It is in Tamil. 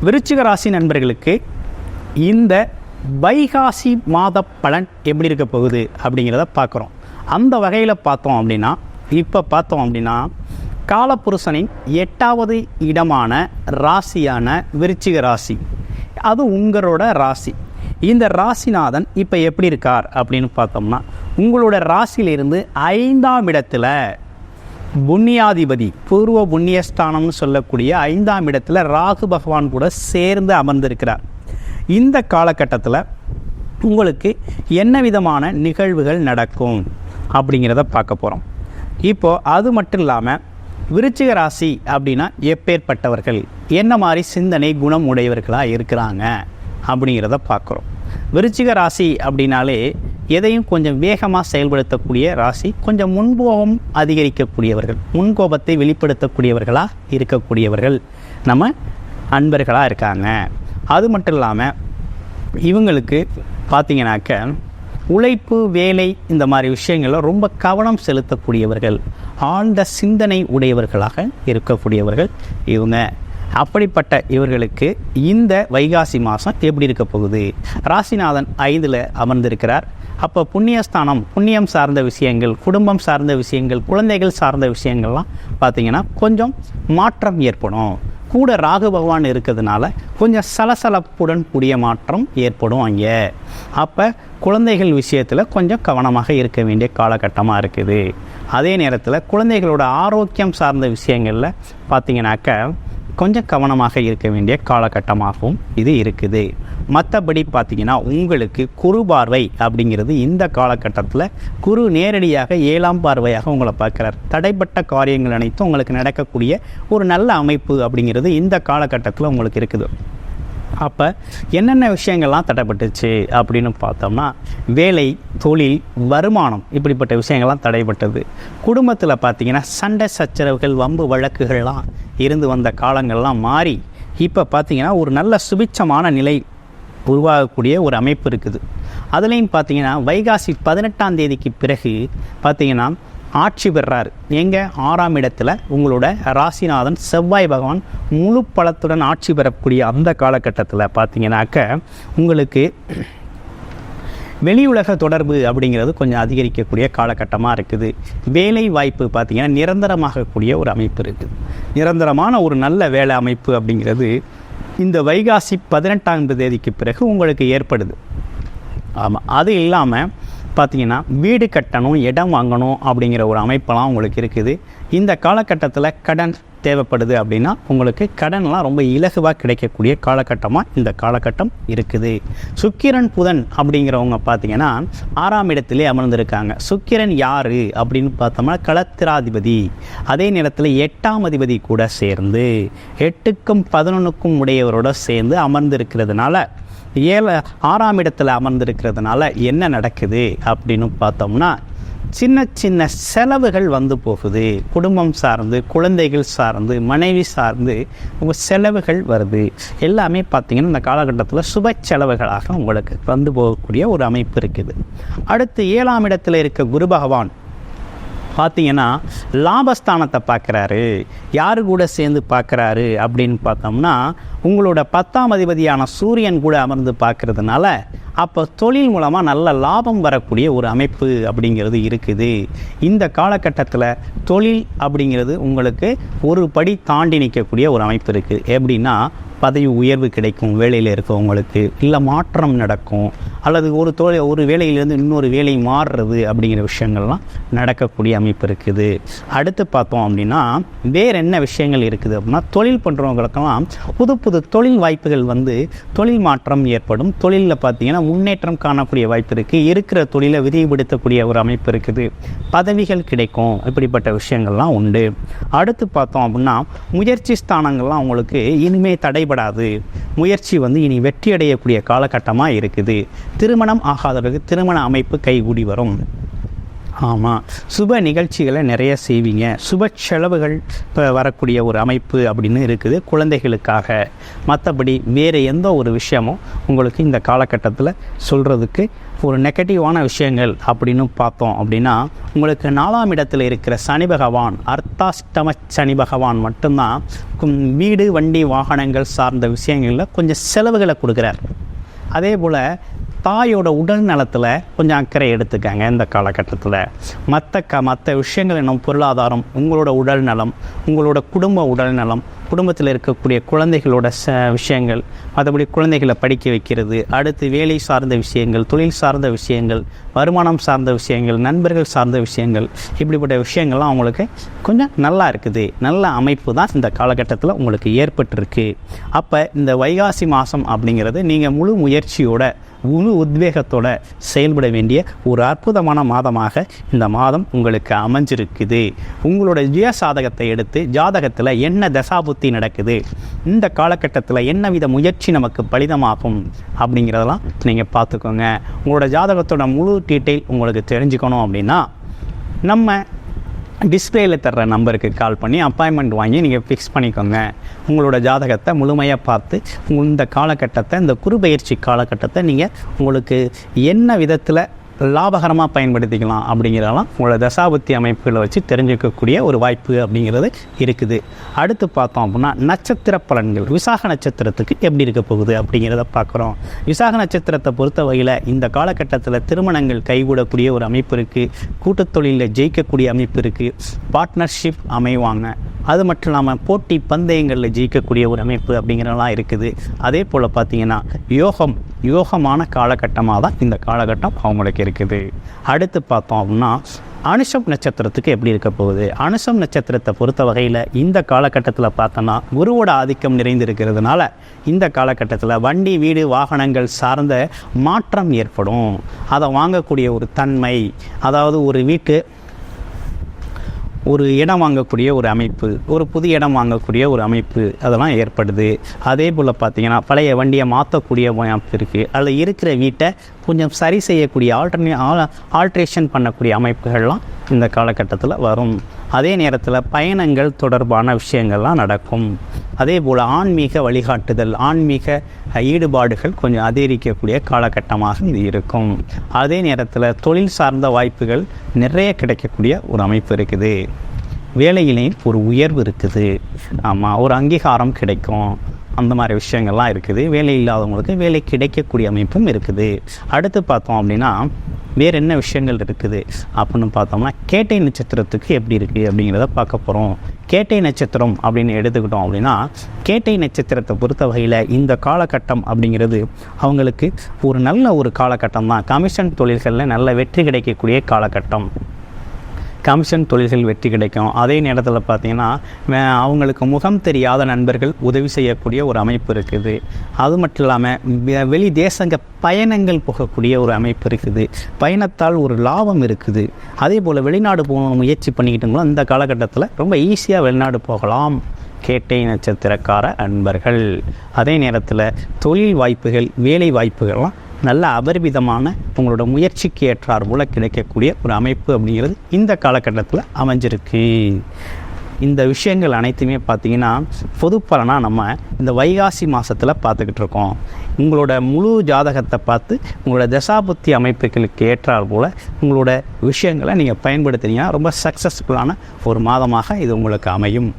விருச்சிக ராசி நண்பர்களுக்கு இந்த வைகாசி மாத பலன் எப்படி இருக்க போகுது அப்படிங்கிறத பார்க்குறோம். அந்த வகையில் பார்த்தோம் அப்படின்னா காலபுருஷனின் 8வது இடமான ராசியான விருச்சிக ராசி, அது உங்களோட ராசி. இந்த ராசிநாதன் இப்போ எப்படி இருக்கார் அப்படின்னு பார்த்தோம்னா, உங்களோட ராசியிலிருந்து 5ஆம் இடத்துல புண்ணியாதிபதி, பூர்வ புண்ணியஸ்தானம்னு சொல்லக்கூடிய 5ஆம் இடத்துல ராகு பகவான் கூட சேர்ந்து அமர்ந்திருக்கிறார். இந்த காலகட்டத்தில் உங்களுக்கு என்ன விதமான நிகழ்வுகள் நடக்கும் அப்படிங்கிறத பார்க்க போகிறோம். இப்போது அது மட்டும் இல்லாமல் விருச்சிக ராசி அப்படின்னா எப்பேற்பட்டவர்கள், என்ன மாதிரி சிந்தனை குணம் உடையவர்களாக இருக்கிறாங்க அப்படிங்கிறத பார்க்குறோம். விருச்சிக ராசி அப்படின்னாலே எதையும் கொஞ்சம் வேகமாக செயல்படுத்தக்கூடிய ராசி, கொஞ்சம் முன்கோபம் அதிகரிக்கக்கூடியவர்கள், முன்கோபத்தை வெளிப்படுத்தக்கூடியவர்களாக இருக்கக்கூடியவர்கள் நம்ம அன்பர்களாக இருக்காங்க. அது மட்டும் இல்லாமல் இவங்களுக்கு பார்த்திங்கனாக்க உழைப்பு, வேலை, இந்த மாதிரி விஷயங்களில் ரொம்ப கவனம் செலுத்தக்கூடியவர்கள், ஆழ்ந்த சிந்தனை உடையவர்களாக இருக்கக்கூடியவர்கள் இவங்க. அப்படிப்பட்ட இவர்களுக்கு இந்த வைகாசி மாதம் எப்படி இருக்க போகுது? ராசிநாதன் 5ல் அமர்ந்திருக்கிறார். அப்போ புண்ணியஸ்தானம், புண்ணியம் சார்ந்த விஷயங்கள், குடும்பம் சார்ந்த விஷயங்கள், குழந்தைகள் சார்ந்த விஷயங்கள்லாம் பார்த்திங்கன்னா கொஞ்சம் மாற்றம் ஏற்படும். கூட ராகு பகவான் இருக்கிறதுனால கொஞ்சம் சலசலப்புடன் கூடிய மாற்றம் ஏற்படும் அங்கே. அப்போ குழந்தைகள் விஷயத்தில் கொஞ்சம் கவனமாக இருக்க வேண்டிய காலகட்டமாக இருக்குது. அதே நேரத்தில் குழந்தைகளோட ஆரோக்கியம் சார்ந்த விஷயங்களில் பார்த்திங்கனாக்க கொஞ்சம் கவனமாக இருக்க வேண்டிய காலகட்டமாகவும் இது இருக்குது. மற்றபடி பார்த்திங்கன்னா உங்களுக்கு குரு பார்வை அப்படிங்கிறது இந்த காலகட்டத்தில் குரு நேரடியாக 7ஆம் பார்வையாக உங்களை பார்க்குறார். தடைப்பட்ட காரியங்கள் அனைத்தும் உங்களுக்கு நடக்கக்கூடிய ஒரு நல்ல அமைப்பு அப்படிங்கிறது இந்த காலகட்டத்தில் உங்களுக்கு இருக்குது. அப்போ என்னென்ன விஷயங்கள்லாம் தடைப்பட்டுச்சு அப்படின்னு பார்த்தோம்னா, வேலை, தொழில், வருமானம், இப்படிப்பட்ட விஷயங்கள்லாம் தடைப்பட்டது. குடும்பத்தில் பார்த்திங்கன்னா சண்டை சச்சரவுகள், வம்பு வழக்குகள்லாம் இருந்து வந்த காலங்கள்லாம் மாறி இப்போ பார்த்திங்கன்னா ஒரு நல்ல சுபிட்சமான நிலை உருவாகக்கூடிய ஒரு அமைப்பு இருக்குது. அதுலேயும் பார்த்திங்கன்னா வைகாசி 18ஆம் தேதிக்கு பிறகு பார்த்திங்கன்னா ஆட்சி பெறார். எங்கே? 6ஆம் இடத்துல உங்களோட ராசிநாதன் செவ்வாய் பகவான் முழு பலத்துடன் ஆட்சி பெறக்கூடிய அந்த காலகட்டத்தில் பார்த்திங்கனாக்க உங்களுக்கு வெளியுலக தொடர்பு அப்படிங்கிறது கொஞ்சம் அதிகரிக்கக்கூடிய காலகட்டமாக இருக்குது. வேலை வாய்ப்பு பார்த்திங்கன்னா நிரந்தரமாகக்கூடிய ஒரு அமைப்பு இருக்குது. நிரந்தரமான ஒரு நல்ல வேலை அமைப்பு அப்படிங்கிறது இந்த வைகாசி 18ஆம் தேதிக்கு பிறகு உங்களுக்கு ஏற்படுது. ஆமாம், அது இல்லாமல் பார்த்திங்கன்னா வீடு கட்டணும், இடம் வாங்கணும் அப்படிங்கிற ஒரு அமைப்பெல்லாம் உங்களுக்கு இருக்குது. இந்த காலகட்டத்தில் கடன் தேவைப்படுது அப்படின்னா உங்களுக்கு கடன்லாம் ரொம்ப இலகுவாக கிடைக்கக்கூடிய காலகட்டமாக இந்த காலகட்டம் இருக்குது. சுக்கிரன் புதன் அப்படிங்கிறவங்க பார்த்திங்கன்னா 6ஆம் இடத்திலே அமர்ந்திருக்காங்க. சுக்கிரன் யார் அப்படின்னு பார்த்தோம்னா களத்திராதிபதி. அதே நேரத்தில் 8ஆம் அதிபதி கூட சேர்ந்து 8க்கும் 11க்கும் உடையவரோட சேர்ந்து அமர்ந்திருக்கிறதுனால 6ஆம் இடத்துல அமர்ந்திருக்கிறதுனால என்ன நடக்குது அப்படின்னு பார்த்தோம்னா, சின்ன சின்ன செலவுகள் வந்து போகுது. குடும்பம் சார்ந்து, குழந்தைகள் சார்ந்து, மனைவி சார்ந்து உங்கள் செலவுகள் வருது. எல்லாமே பார்த்திங்கன்னா இந்த காலகட்டத்தில் சுப செலவுகளாக உங்களுக்கு வந்து போகக்கூடிய ஒரு அமைப்பு இருக்குது. அடுத்து 7ஆம் இடத்துல இருக்க குரு பகவான் பார்த்திங்கன்னா லாபஸ்தானத்தை பார்க்குறாரு. யார் கூட சேர்ந்து பார்க்குறாரு அப்படின்னு பார்த்தோம்னா, உங்களோட 10ஆம் அதிபதியான சூரியன் கூட அமர்ந்து பார்க்குறதுனால அப்போ தொழில் மூலமாக நல்ல லாபம் வரக்கூடிய ஒரு அமைப்பு அப்படிங்கிறது இருக்குது. இந்த காலகட்டத்தில் தொழில் அப்படிங்கிறது உங்களுக்கு ஒரு படி தாண்டி நிற்கக்கூடிய ஒரு அமைப்பு இருக்குது. எப்படின்னா, பதவி உயர்வு கிடைக்கும் வேலையில் இருக்கவங்களுக்கு, இல்லை மாற்றம் நடக்கும், அல்லது ஒரு வேலையிலேருந்து இன்னொரு வேலை மாறுறது அப்படிங்கிற விஷயங்கள்லாம் நடக்கக்கூடிய அமைப்பு இருக்குது. அடுத்து பார்த்தோம் அப்படின்னா வேறு என்ன விஷயங்கள் இருக்குது அப்படின்னா, தொழில் பண்ணுறவங்களுக்கெல்லாம் புது புது தொழில் வாய்ப்புகள் வந்து தொழில் மாற்றம் ஏற்படும். தொழிலில் பார்த்திங்கன்னா முன்னேற்றம் காணக்கூடிய வாய்ப்பு இருக்குது. இருக்கிற தொழிலை விரிவுபடுத்தக்கூடிய ஒரு அமைப்பு இருக்குது. பதவிகள் கிடைக்கும். இப்படிப்பட்ட விஷயங்கள்லாம் உண்டு. அடுத்து பார்த்தோம் அப்படின்னா முயற்சி ஸ்தானங்கள்லாம் உங்களுக்கு இனிமேல் தடைபடாது. முயற்சி வந்து இனி வெற்றி அடையக்கூடிய காலகட்டமாக இருக்குது. திருமணம் ஆகாதவர்களுக்கு திருமண அமைப்பு கைகூடி வரும். ஆமாம், சுப நிகழ்ச்சிகளை நிறைய செய்வீங்க. சுப செலவுகள் இப்போ வரக்கூடிய ஒரு அமைப்பு அப்படின்னு இருக்குது குழந்தைகளுக்காக. மற்றபடி வேறு எந்த ஒரு விஷயமும் உங்களுக்கு இந்த காலகட்டத்தில் சொல்கிறதுக்கு ஒரு நெகட்டிவான விஷயங்கள் அப்படின்னு பார்த்தோம் அப்படின்னா, உங்களுக்கு 4ஆம் இடத்தில் இருக்கிற சனி பகவான், அர்த்தாஷ்டம சனி பகவான் மட்டும்தான் வீடு வண்டி வாகனங்கள் சார்ந்த விஷயங்களில் கொஞ்சம் செலவுகளை கொடுக்குறார். அதே போல் தாயோட உடல் நலத்தில் கொஞ்சம் அக்கறை எடுத்துக்காங்க இந்த காலகட்டத்தில். மற்ற விஷயங்கள் என்னும் பொருளாதாரம், உங்களோட உடல் நலம், உங்களோட குடும்ப உடல் நலம், குடும்பத்தில் இருக்கக்கூடிய குழந்தைகளோட விஷயங்கள், மற்றபடி குழந்தைகளை படிக்க வைக்கிறது, அடுத்து வேலை சார்ந்த விஷயங்கள், தொழில் சார்ந்த விஷயங்கள், வருமானம் சார்ந்த விஷயங்கள், நண்பர்கள் சார்ந்த விஷயங்கள், இப்படிப்பட்ட விஷயங்கள்லாம் அவங்களுக்கு கொஞ்சம் நல்லா இருக்குது. நல்ல அமைப்பு தான் இந்த காலகட்டத்தில் உங்களுக்கு ஏற்பட்டிருக்கு. அப்போ இந்த வைகாசி மாதம் அப்படிங்கிறது நீங்கள் முழு முயற்சியோட முழு உத்வேகத்தோட செயல்பட வேண்டிய ஒரு அற்புதமான மாதமாக இந்த மாதம் உங்களுக்கு அமைஞ்சிருக்குது. உங்களோட ஜாதகத்தை எடுத்து ஜாதகத்தில் என்ன தசாபுத்தி நடக்குது, இந்த காலகட்டத்தில் என்ன வித முயற்சி நமக்கு பலிதமாகும் அப்படிங்கிறதெல்லாம் நீங்கள் பார்த்துக்கோங்க. உங்களோட ஜாதகத்தோட முழு டீட்டெயில் உங்களுக்கு தெரிஞ்சுக்கணும் அப்படின்னா நம்ம டிஸ்பிளேயில் தர்ற நம்பருக்கு கால் பண்ணி அப்பாயின்மெண்ட் வாங்கி நீங்கள் ஃபிக்ஸ் பண்ணிக்கோங்க. உங்களோட ஜாதகத்தை முழுமையாக பார்த்து இந்த காலகட்டத்தை, இந்த குருபெயர்ச்சி காலகட்டத்தை நீங்கள் உங்களுக்கு என்ன விதத்தில் லாபகரமாக பயன்படுத்திக்கலாம் அப்படிங்கிறதெல்லாம் உங்களோட தசாபுத்தி அமைப்புகளை வச்சு தெரிஞ்சுக்கக்கூடிய ஒரு வாய்ப்பு அப்படிங்கிறது இருக்குது. அடுத்து பார்த்தோம் அப்படின்னா நட்சத்திர பலன்கள் விசாக நட்சத்திரத்துக்கு எப்படி இருக்க போகுது அப்படிங்கிறத பார்க்குறோம். விசாக நட்சத்திரத்தை பொறுத்த வகையில் இந்த காலகட்டத்தில் திருமணங்கள் கைகூடக்கூடிய ஒரு அமைப்பு இருக்குது, கூட்டுத் தொழிலில் ஜெயிக்கக்கூடிய அமைப்பு இருக்குது, பார்ட்னர்ஷிப் அமைவாங்க, அது மட்டும் இல்லாமல் போட்டி பந்தயங்களில் ஜெயிக்கக்கூடிய ஒரு அமைப்பு அப்படிங்கிறதெல்லாம் இருக்குது. அதே போல் பார்த்திங்கன்னா யோகமான காலகட்டமாக தான் இந்த காலகட்டம் அவங்களுக்கு இருக்குது. அடுத்து பார்த்தோம் அப்படின்னா அனுஷம் நட்சத்திரத்துக்கு எப்படி இருக்க போகுது. அனுஷம் நட்சத்திரத்தை பொறுத்த வகையில் இந்த காலகட்டத்தில் பார்த்தோன்னா குருவோட ஆதிக்கம் நிறைந்திருக்கிறதுனால இந்த காலகட்டத்தில் வண்டி வீடு வாகனங்கள் சார்ந்த மாற்றம் ஏற்படும். அதை வாங்கக்கூடிய ஒரு தன்மை, அதாவது ஒரு இடம் வாங்கக்கூடிய ஒரு அமைப்பு, ஒரு புது இடம் வாங்கக்கூடிய ஒரு அமைப்பு அதெல்லாம் ஏற்படுது. அதே போல் பார்த்திங்கன்னா பழைய வண்டியை மாற்றக்கூடிய அமைப்பு இருக்குது. அதில் இருக்கிற வீட்டை கொஞ்சம் சரி செய்யக்கூடிய ஆல்ட்ரேஷன் பண்ணக்கூடிய அமைப்புகள்லாம் இந்த காலகட்டத்தில் வரும். அதே நேரத்தில் பயணங்கள் தொடர்பான விஷயங்கள்லாம் நடக்கும். அதே போல் ஆன்மீக வழிகாட்டுதல், ஆன்மீக ஈடுபாடுகள் கொஞ்சம் அதிகரிக்கக்கூடிய காலகட்டமாக இது இருக்கும். அதே நேரத்தில் தொழில் சார்ந்த வாய்ப்புகள் நிறைய கிடைக்கக்கூடிய ஒரு அமைப்பு இருக்குது. வேலையிலேயும் ஒரு உயர்வு இருக்குது. ஆமாம், ஒரு அங்கீகாரம் கிடைக்கும். அந்த மாதிரி விஷயங்கள்லாம் இருக்குது. வேலை இல்லாதவங்களுக்கு வேலை கிடைக்கக்கூடிய அமைப்பும் இருக்குது. அடுத்து பார்த்தோம் அப்படின்னா வேறு என்ன விஷயங்கள் இருக்குது அப்படின்னு பார்த்தோம்னா கேட்டை நட்சத்திரத்துக்கு எப்படி இருக்குது அப்படிங்கிறத பார்க்க போகிறோம். கேட்டை நட்சத்திரம் அப்படின்னு எடுத்துக்கிட்டோம் அப்படின்னா கேட்டை நட்சத்திரத்தை பொறுத்த வகையில் இந்த காலகட்டம் அப்படிங்கிறது அவங்களுக்கு ஒரு நல்ல ஒரு காலகட்டம் தான். கமிஷன் தொழில்களில் நல்ல வெற்றி கிடைக்கக்கூடிய காலகட்டம். கமிஷன் தொழில்கள் வெற்றி கிடைக்கும். அதே நேரத்தில் பார்த்திங்கன்னா அவங்களுக்கு முகம் தெரியாத நண்பர்கள் உதவி செய்யக்கூடிய ஒரு அமைப்பு இருக்குது. அது மட்டும் இல்லாமல் வெளி தேசங்க பயணங்கள் போகக்கூடிய ஒரு அமைப்பு இருக்குது. பயணத்தால் ஒரு லாபம் இருக்குது. அதே போல் வெளிநாடு போக முயற்சி பண்ணிக்கிட்டுங்களோ இந்த காலகட்டத்தில் ரொம்ப ஈஸியாக வெளிநாடு போகலாம் கேட்டை நட்சத்திரக்கார அன்பர்கள். அதே நேரத்தில் தொழில் வாய்ப்புகள், வேலை வாய்ப்புகள்லாம் நல்ல அபரிமிதமான உங்களோட முயற்சிக்கு ஏற்றார் போல கிடைக்கக்கூடிய ஒரு அமைப்பு அப்படிங்கிறது இந்த காலகட்டத்தில் அமைஞ்சிருக்கு. இந்த விஷயங்கள் அனைத்துமே பார்த்திங்கன்னா பொது பலனாக நம்ம இந்த வைகாசி மாதத்தில் பார்த்துக்கிட்டு இருக்கோம். உங்களோட முழு ஜாதகத்தை பார்த்து உங்களோட தசாபுத்தி அமைப்புகளுக்கு ஏற்றார் போல் உங்களோட விஷயங்களை நீங்கள் பயன்படுத்தினீங்கன்னா ரொம்ப சக்ஸஸ்ஃபுல்லான ஒரு மாதமாக இது உங்களுக்கு அமையும்.